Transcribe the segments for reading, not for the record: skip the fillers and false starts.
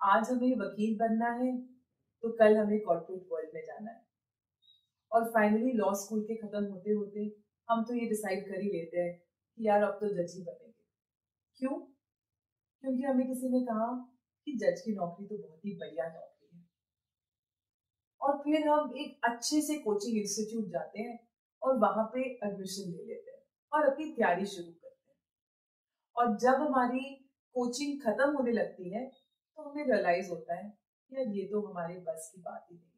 आज हमें वकील बनना है तो कल हमें कॉर्पोरेट वर्ल्ड में जाना है, और फाइनली लॉ स्कूल के खत्म होते होते हम तो ये डिसाइड कर ही लेते हैं कि यार अब तो जज ही बनेंगे। क्यों? क्योंकि हमें किसी ने कहा कि जज की नौकरी तो बहुत ही बढ़िया नौकरी है, और फिर हम एक अच्छे से कोचिंग इंस्टीट्यूट जाते हैं और वहां पे एडमिशन ले लेते हैं और अपनी तैयारी शुरू करते हैं। और जब हमारी कोचिंग खत्म होने लगती है तो हमें रियलाइज होता है यार ये तो हमारे बस की बात ही नहीं है।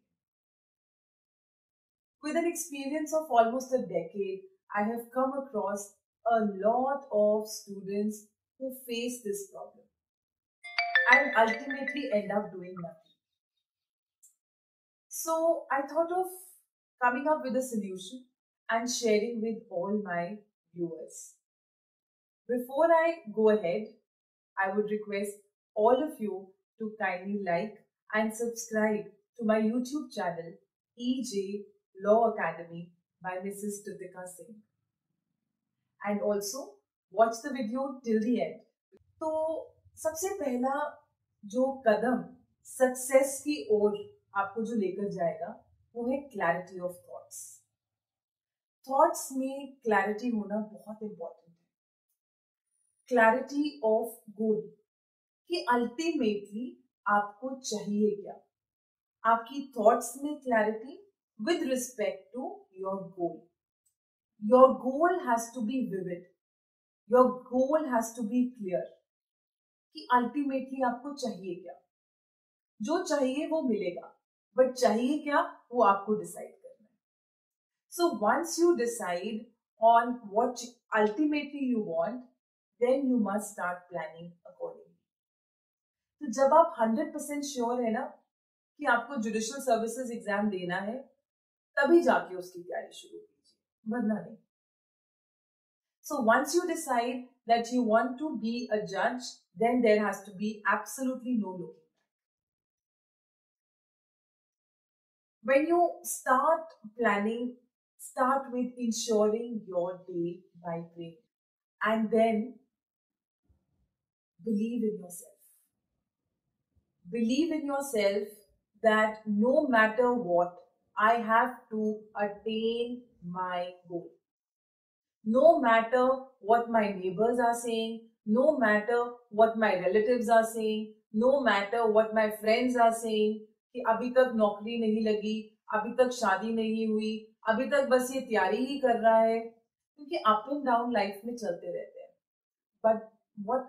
With an experience of almost a decade, I have come across a lot of students who face this problem and ultimately end up doing nothing. So I thought of coming up with a solution and sharing with all my viewers. Before I go ahead, I would request all of you to kindly like and subscribe to my YouTube channel, EJ Law Academy by Mrs. Kritika Singh. And also watch the video till the end. तो सबसे पहला जो कदम success की ओर आपको जो लेकर जाएगा वो है क्लैरिटी ऑफ थॉट्स। थॉट्स में क्लैरिटी होना बहुत इंपॉर्टेंट है। क्लैरिटी ऑफ गोल कि अल्टीमेटली आपको चाहिए क्या। आपकी थॉट्स में clarity with respect to your goal. Your goal has to be vivid, your goal has to be clear कि अल्टीमेटली आपको चाहिए क्या। जो चाहिए वो मिलेगा, बट चाहिए क्या वो आपको डिसाइड करना है। So once you decide on what ultimately you want, then you must start planning accordingly. तो जब आप 100% श्योर है ना कि आपको जुडिशियल सर्विसेज एग्जाम देना है, तभी जाके उसकी तैयारी शुरू कीजिए, वरना नहीं। So once you decide that you want to be a judge, then there has to be absolutely no looking back. When you start planning, start with ensuring your day by day, and then believe in yourself. Believe in yourself that no matter what, I have to attain my goal. No matter what my neighbors are saying, no matter what my relatives are saying, no matter what my friends are saying, कि अभी तक नौकरी नहीं लगी, अभी तक शादी नहीं हुई, अभी तक बस ये तैयारी ही कर रहा है, क्योंकि अप एंड डाउन लाइफ में चलते रहते हैं। But what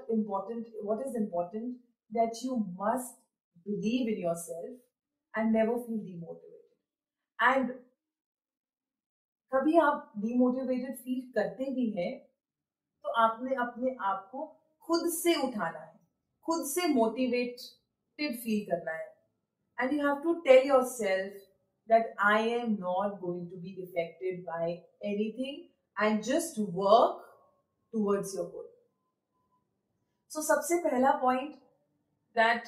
is important that you must believe in yourself and never feel demotivated. And कभी आप डिमोटिवेटेड फील करते भी हैं तो आपने अपने आप को खुद से उठाना है, खुद से मोटिवेटेड फील करना है। And you have to tell yourself that I am not going to be affected by anything and just work towards your goal. So सबसे पहला point that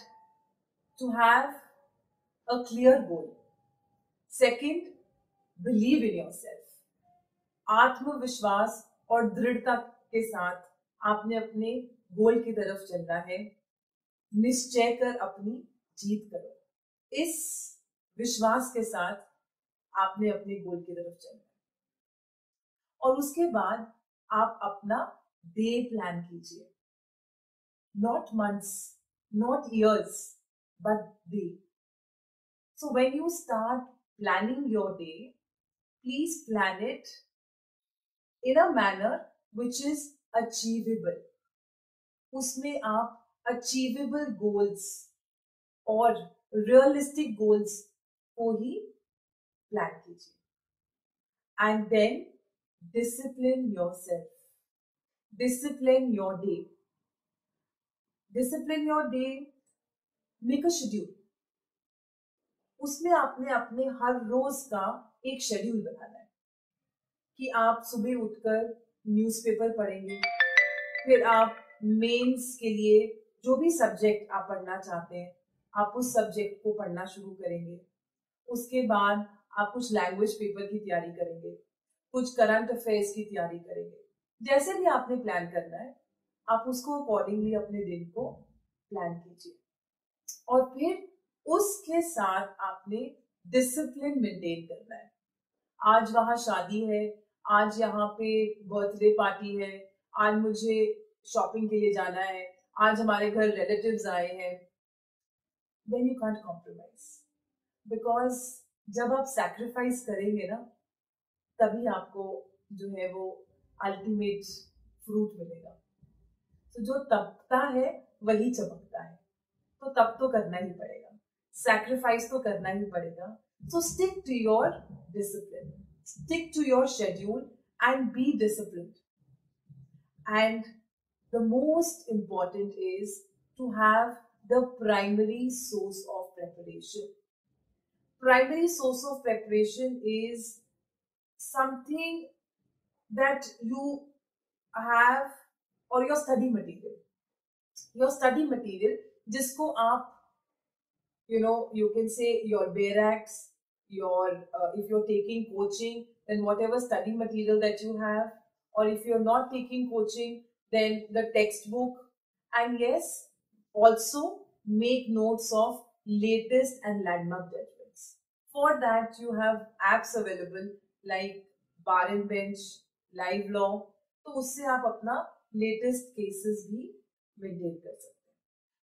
to have a clear goal. Second, believe in yourself. आत्मविश्वास और दृढ़ता के साथ आपने अपने गोल की तरफ चलना है। निश्चय कर अपनी जीत करो। इस विश्वास के साथ आपने अपने गोल की तरफ चलना है, और उसके बाद आप अपना डे प्लान कीजिए। Not months, not years, but day. So when you start planning your day, please plan it in a manner which is achievable. उसमें आप achievable goals और realistic goals को ही plan कीजिए। And then discipline yourself. Discipline your day. Discipline your day. Make a schedule. उसमें आपने अपने हर रोज का एक शेड्यूल बनाना है कि आप सुबह उठकर न्यूज़पेपर पढ़ेंगे, फिर आप मेंस के लिए जो भी सब्जेक्ट आप पढ़ना चाहते हैं आप उस सब्जेक्ट को पढ़ना शुरू करेंगे। उसके बाद आप कुछ लैंग्वेज पेपर की तैयारी करेंगे, कुछ करंट अफेयर्स की तैयारी करेंगे। जैसे भी आपने प्लान करना है आप उसको अकॉर्डिंगली अपने दिन को प्लान कीजिए। और फिर उसके साथ आपने डिसिप्लिन मेंटेन करना है। आज वहां शादी है, आज यहाँ पे बर्थडे पार्टी है, आज मुझे शॉपिंग के लिए जाना है, आज हमारे घर रिलेटिव्स आए हैं, then you can't compromise, because जब आप सैक्रिफाइस करेंगे ना, तभी आपको जो है वो अल्टीमेट फ्रूट मिलेगा। तो जो तपता है वही चमकता है, तो तब तो करना ही पड़ेगा, सैक्रिफाइस तो करना ही पड़ेगा। So stick to your discipline, stick to your schedule and be disciplined. And the most important is to have the primary source of preparation. Primary source of preparation is something that you have, or your study material. Your study material, जिसको आप, you can say your barracks, your if you're taking coaching, then whatever study material that you have, or if you're not taking coaching, then the textbook. And yes, also make notes of latest and landmark judgments. For that you have apps available like Bar and Bench, Live Law, तो उससे आप अपना latest cases भी maintain कर सकते हैं।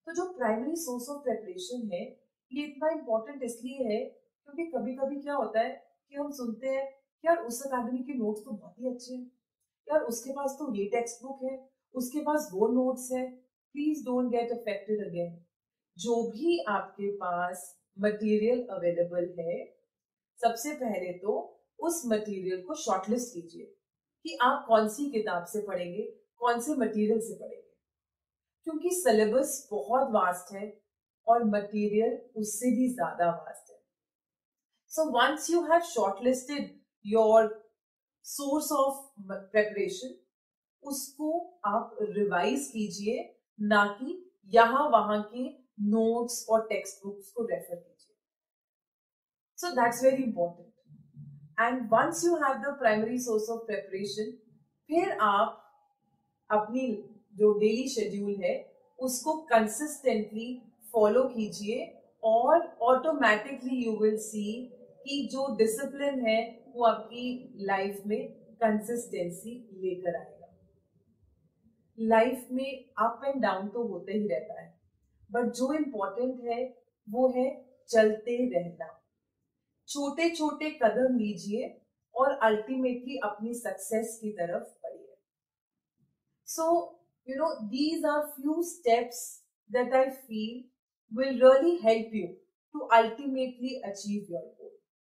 तो जो प्राइमरी सोर्स ऑफ प्रेपरेशन है, ये इतना इम्पोर्टेंट इसलिए है क्योंकि कभी कभी क्या होता है कि हम सुनते हैं कि यार उस अकादमी के नोट्स तो बहुत ही अच्छे हैं, यार उसके पास तो ये टेक्स्ट बुक है, उसके पास वो नोट्स है। Please don't get affected again. जो भी आपके पास मटेरियल अवेलेबल है, सबसे पहले तो उस मटेरियल को शॉर्टलिस्ट कीजिए कि आप कौन सी किताब से पढ़ेंगे, कौन से मटेरियल से पढ़ेंगे, क्योंकि सिलेबस बहुत वास्ट है और मटेरियल उससे भी ज्यादा वास्ट है। So once you have shortlisted your source of preparation, उसको आप रिवाइज कीजिए, ना कि यहां वहां के नोट्स और टेक्स्ट बुक्स को रेफर कीजिए। So that's very important. And once you have the primary source of preparation, फिर आप अपनी जो डेली शेड्यूल है उसको कंसिस्टेंटली फॉलो कीजिए और ऑटोमेटिकली यू विल सी कि जो डिसिप्लिन है वो आपकी लाइफ में कंसिस्टेंसी लेकर आएगा। लाइफ में अप एंड डाउन तो होते ही रहता है, बट जो इम्पोर्टेंट है वो है चलते रहना। छोटे छोटे कदम लीजिए और अल्टीमेटली अपनी सक्सेस की तरफ बढ़िए। सो these are few steps that I feel will really help you to ultimately achieve your goal.